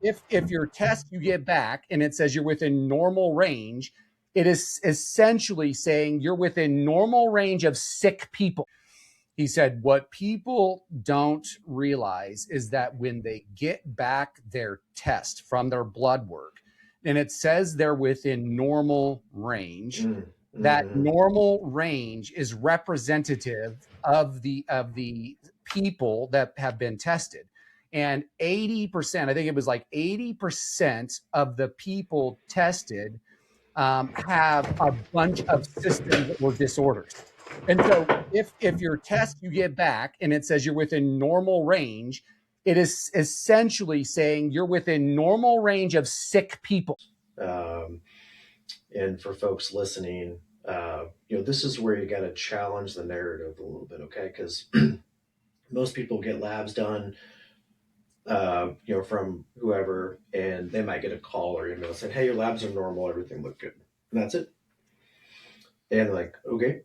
if your test you get back and it says you're within normal range, it is essentially saying you're within normal range of sick people. He said, what people don't realize is that when they get back their test from their blood work and it says they're within normal range, that Mm-hmm. normal range is representative of the people that have been tested. And 80%, I think it was like 80% of the people tested have a bunch of systems or disorders. And so if your test you get back and it says you're within normal range, it is essentially saying you're within normal range of sick people. Um, and for folks listening, this is where you got to challenge the narrative a little bit, okay? Because most people get labs done, from whoever, and they might get a call or email saying, "Hey, your labs are normal, everything looked good," and that's it. And like, okay,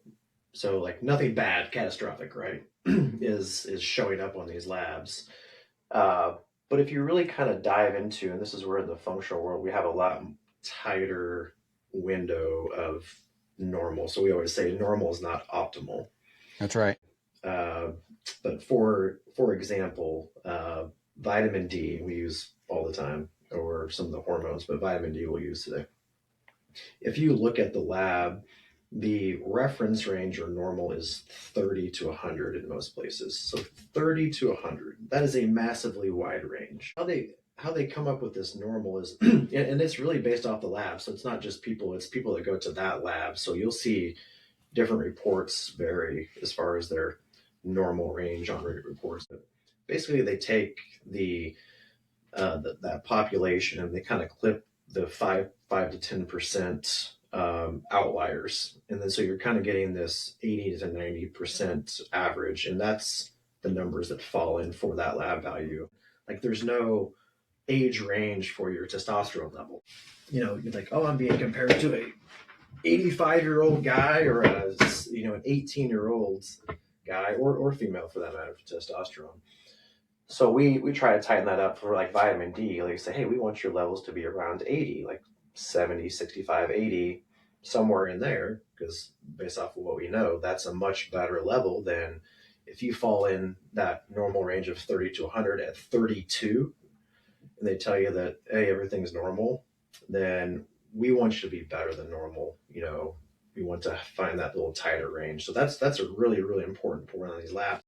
so like nothing bad, catastrophic, right? is showing up on these labs. Uh, but if you really kind of dive into, and this is where in the functional world we have a lot tighter window of normal. So we always say normal is not optimal. That's right. Uh, but for example, vitamin D we use all the time, or some of the hormones, but vitamin D we'll use today. If you look at the lab, the reference range or normal is 30 to 100 in most places. So 30 to 100, that is a massively wide range. How they come up with this normal is and it's really based off the lab. So it's not just people, it's people that go to that lab. So you'll see different reports vary as far as their normal range on reports. But basically they take that population and they kind of clip the 5 to 10% outliers, and then so you're kind of getting this 80 to 90% average, and that's the numbers that fall in for that lab value. Like there's no age range for your testosterone level. You're like, oh, I'm being compared to a 85-year-old guy or an 18-year-old guy or female for that matter for testosterone. So we try to tighten that up for like vitamin D. Like say, hey, we want your levels to be around 80, like 70, 65, 80, somewhere in there, because based off of what we know, that's a much better level than if you fall in that normal range of 30 to 100 at 32 and they tell you that, hey, everything's normal, then we want you to be better than normal. We want to find that little tighter range. So that's a really, really important point on these labs.